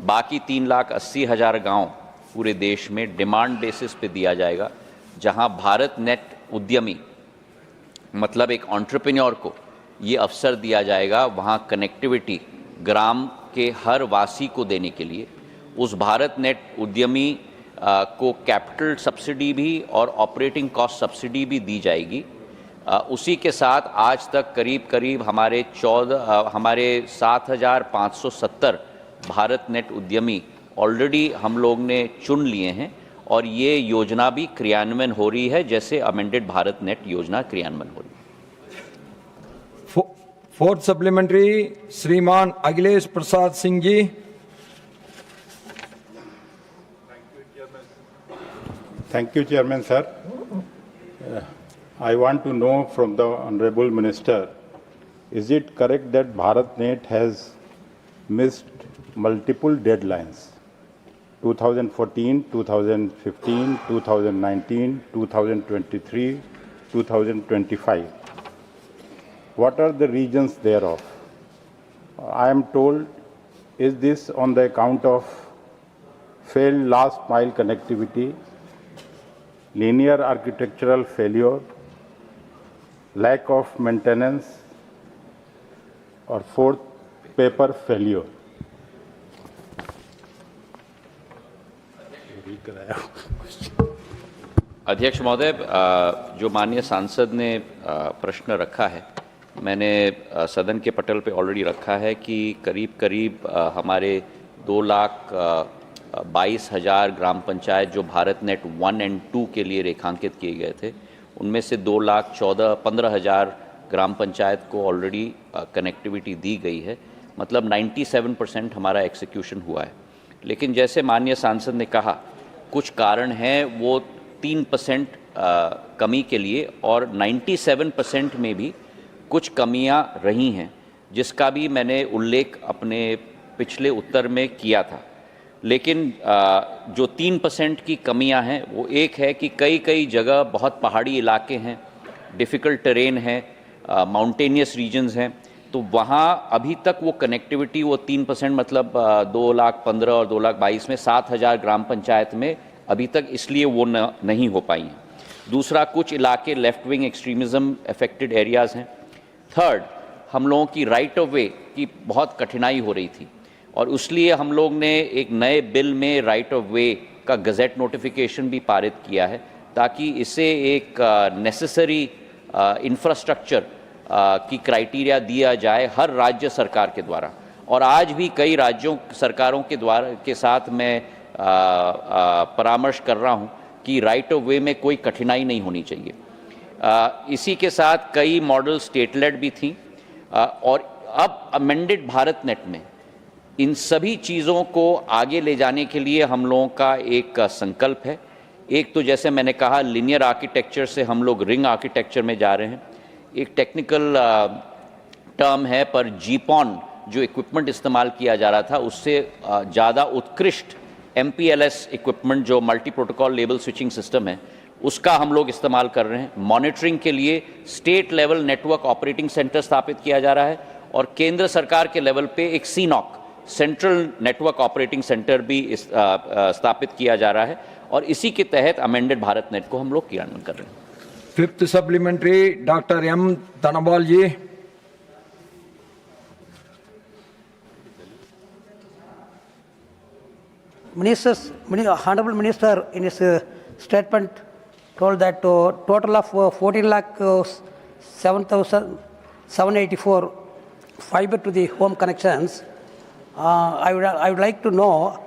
बाकी 3,80,000 गांव पूरे देश में डिमांड बेसिस पे दिया जाएगा, जहां भारत नेट उद्यमी मतलब एक एंटरप्रेन्योर को ये अवसर दिया जाएगा वहां कनेक्टिविटी ग्राम के हर वासी को देने के लिए। उस भारत नेट उद्यमी को कैपिटल सब्सिडी भी और ऑपरेटिंग कॉस्ट सब्सिडी भी दी जाएगी। उसी के साथ आज तक करीब हमारे 7,570 भारत नेट उद्यमी ऑलरेडी हम लोग ने चुन लिए हैं और ये योजना भी क्रियान्वयन हो रही है, जैसे अमेंडेड भारत नेट योजना क्रियान्वयन हो रही है। फोर्थ सप्लीमेंट्री श्रीमान Akhilesh Prasad Singh ji. Thank you, Chairman, sir. I want to know from the Honorable Minister, is it correct that BharatNet has missed multiple deadlines? 2014, 2015, 2019, 2023, 2025. What are the reasons thereof? I am told, is this on the account of failed last mile connectivity, linear architectural failure, lack of maintenance, or fourth, paper failure? अध्यक्ष महोदय, जो माननीय सांसद ने प्रश्न रखा है, मैंने सदन के पटल पे ऑलरेडी रखा है कि करीब हमारे 2,22,000 ग्राम पंचायत जो भारत नेट 1 और 2 के लिए रेखांकित किए गए थे, उनमें से 2,15,000 ग्राम पंचायत को ऑलरेडी कनेक्टिविटी दी गई है। मतलब 97% हमारा एक्सिक्यूशन हुआ है। लेकिन जैसे माननीय सांसद ने कहा, कुछ कारण हैं वो 3% कमी के लिए, और 97% में भी कुछ कमियां रही हैं, जिसका भी मैंने उल्लेख अपने पिछले उत्तर में किया था। लेकिन जो 3% की कमियां हैं वो एक है कि कई जगह बहुत पहाड़ी इलाके हैं, डिफ़िकल्ट टेरेन है, माउंटेनियस रीजन्स हैं, तो वहाँ अभी तक वो कनेक्टिविटी वो 3% मतलब 2,15,000 और 2,22,000 में 7,000 ग्राम पंचायत में अभी तक इसलिए वो नहीं हो पाई हैं। दूसरा, कुछ इलाके left wing extremism affected areas हैं। थर्ड, हम लोगों की राइट ऑफ वे की बहुत कठिनाई हो रही थी, और इसलिए हम लोग ने एक नए बिल में राइट ऑफ वे का गज़ेट नोटिफिकेशन भी पारित किया है, ताकि इसे एक नेसेसरी इंफ्रास्ट्रक्चर की क्राइटेरिया दिया जाए हर राज्य सरकार के द्वारा। और आज भी कई राज्यों सरकारों के साथ मैं परामर्श कर रहा हूँ कि राइट ऑफ वे में कोई कठिनाई नहीं होनी चाहिए। इसी के साथ कई मॉडल स्टेटलेट भी थी, और अब अमेंडेड भारत नेट में इन सभी चीज़ों को आगे ले जाने के लिए हम लोगों का एक संकल्प है। एक तो जैसे मैंने कहा, लिनियर आर्किटेक्चर से हम लोग रिंग आर्किटेक्चर में जा रहे हैं। एक टेक्निकल टर्म है, पर जीपॉन जो इक्विपमेंट इस्तेमाल किया जा रहा था, उससे ज़्यादा उत्कृष्ट MPLS इक्विपमेंट जो multi protocol label switching system है, उसका हम लोग इस्तेमाल कर रहे हैं। मॉनिटरिंग के लिए state level network operating centre स्थापित किया जा रहा है, और केंद्र सरकार के लेवल पे एक CNOC central network operating centre भी स्थापित किया जा रहा है, और इसी के तहत अमेंडेड भारत नेट को हम लोग क्रियान्वयन कर रहे हैं। Fifth supplementary doctor M. Dhanpal ji. Honorable Minister in his statement told that total of 14,07,784 fiber to the home connections. I would like to know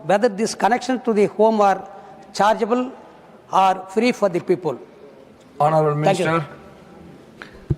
whether these connections to the home are chargeable or free for the people. Honorable Minister.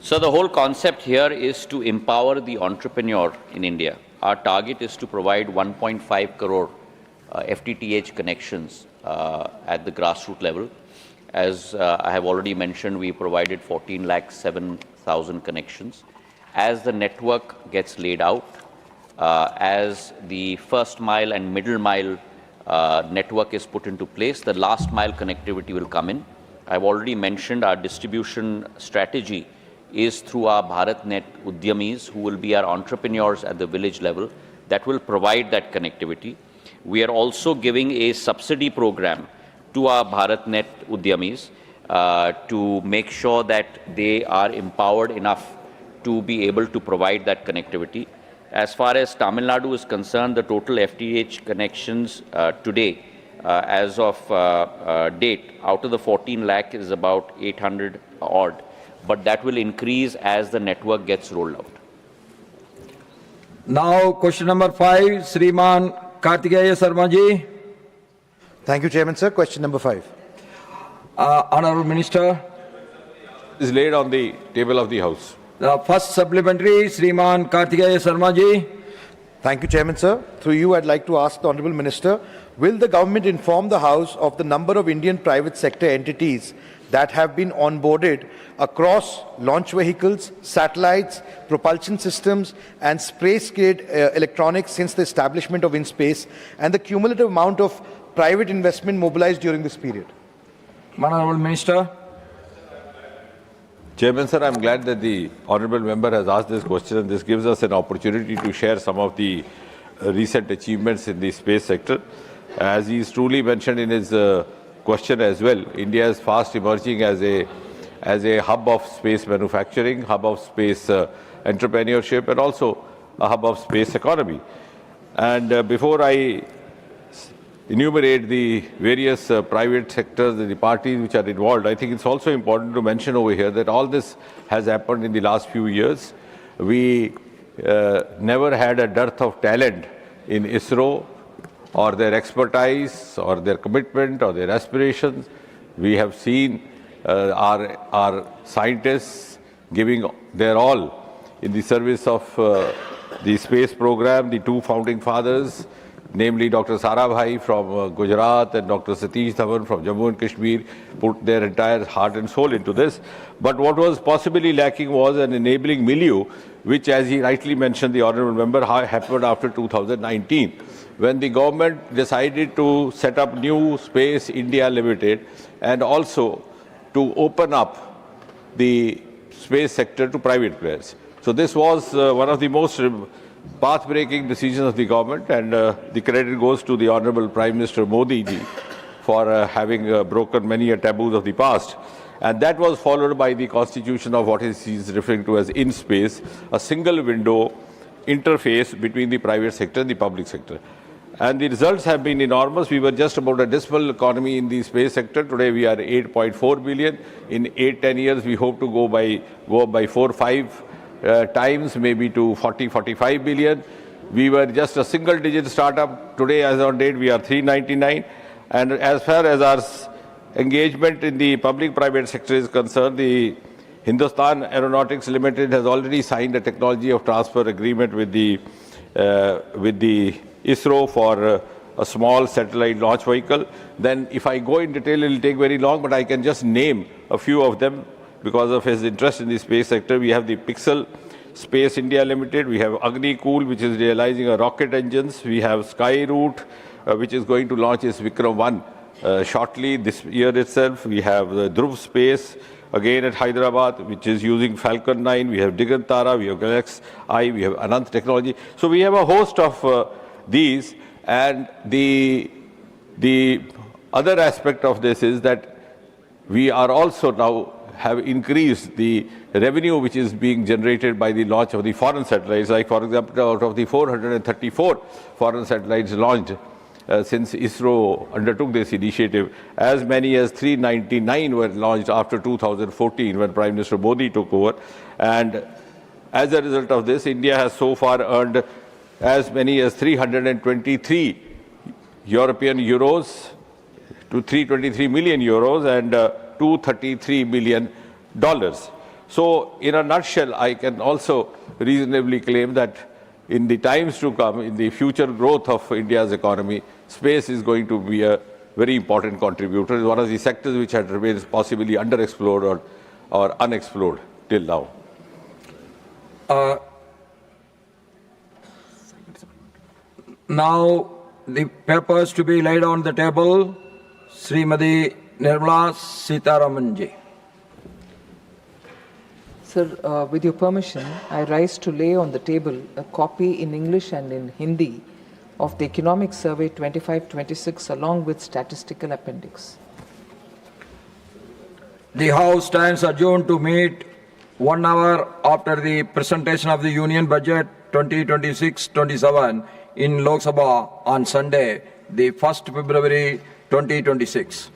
So the whole concept here is to empower the entrepreneur in India. Our target is to provide 1.5 crore FTTH connections at the grassroots level. As I have already mentioned, we provided 14,07,000 connections. As the network gets laid out, as the first mile and middle mile network is put into place, the last mile connectivity will come in. I've already mentioned our distribution strategy is through our BharatNet Udyamis, who will be our entrepreneurs at the village level. that will provide that connectivity. We are also giving a subsidy program to our BharatNet Udyamis to make sure that they are empowered enough to be able to provide that connectivity. As far as Tamil Nadu is concerned, the total FTTH connections today, as of date, out of the 14 lakh is about 800 odd, but that will increase as the network gets rolled out. Now, question number 5, Sriman Kartikeya Sharma ji. Thank you, Chairman, sir. Question number 5. Honorable Minister. Is laid on the table of the House. The first supplementary, Sriman Kartikeya Sharma ji. Thank you, Chairman, sir. Through you, I'd like to ask the Honourable Minister, will the government inform the House of the number of Indian private sector entities that have been onboarded across launch vehicles, satellites, propulsion systems and space-grade electronics since the establishment of InSpace, and the cumulative amount of private investment mobilized during this period? Honorable Minister. Chairman, sir, I'm glad that the Honourable Member has asked this question, and this gives us an opportunity to share some of the recent achievements in the space sector. As he is truly mentioned in his question as well, India is fast emerging as a hub of space manufacturing, hub of space entrepreneurship, and also a hub of space economy. And before I enumerate the various private sectors and the parties which are involved, I think it's also important to mention over here that all this has happened in the last few years. We never had a dearth of talent in ISRO, or their expertise, or their commitment, or their aspirations. We have seen our scientists giving their all in the service of the space program. The two founding fathers, namely Dr. Sarabhai from Gujarat and Dr. Satish Dhawan from Jammu and Kashmir, put their entire heart and soul into this. But what was possibly lacking was an enabling milieu, which, as he rightly mentioned, the Honourable Member, happened after 2019, when the government decided to set up new Space India Limited and also to open up the space sector to private players. So this was one of the most path-breaking decisions of the government, and the credit goes to the Honourable Prime Minister Modi ji for having broken many taboos of the past. And that was followed by the constitution of what he is referring to as InSpace, a single window interface between the private sector and the public sector. And the results have been enormous. We were just about a dismal economy in the space sector. Today we are 8.4 billion. In 8-10 years, we hope to go up by 4-5 times, maybe to 40-45 billion. We were just a single-digit startup. Today, as on date, we are 399. And as far as our engagement in the public-private sector is concerned, the Hindustan Aeronautics Limited has already signed a technology of transfer agreement with the ISRO for a small satellite launch vehicle. Then if I go in detail, it will take very long, but I can just name a few of them because of his interest in the space sector. We have the Pixel Space India Limited, we have Agni Cool, which is realizing a rocket engines, we have Skyroot, which is going to launch its Vikram 1 shortly this year itself. We have Dhruv Space, again at Hyderabad, which is using Falcon 9. We have Digantara, we have Galaxy I, we have Anant Technology. So we have a host of these, and the other aspect of this is that we are also now have increased the revenue which is being generated by the launch of the foreign satellites. Like, for example, out of the 434 foreign satellites launched since ISRO undertook this initiative, as many as 399 were launched after 2014 when Prime Minister Modi took over. And as a result of this, India has so far earned as many as 323 European euros to 323 million euros and $233 million. So in a nutshell, I can also reasonably claim that in the times to come, in the future growth of India's economy, space is going to be a very important contributor. It's one of the sectors which had remained possibly underexplored or unexplored till now. Now, the papers to be laid on the table, Srimati Nirmala Sitharaman ji. Sir, with your permission, I rise to lay on the table a copy in English and in Hindi of the Economic Survey 25-26 along with statistical appendix. The House stands adjourned to meet 1 hour after the presentation of the Union Budget 2026-27 in Lok Sabha on Sunday, the 1st February 2026.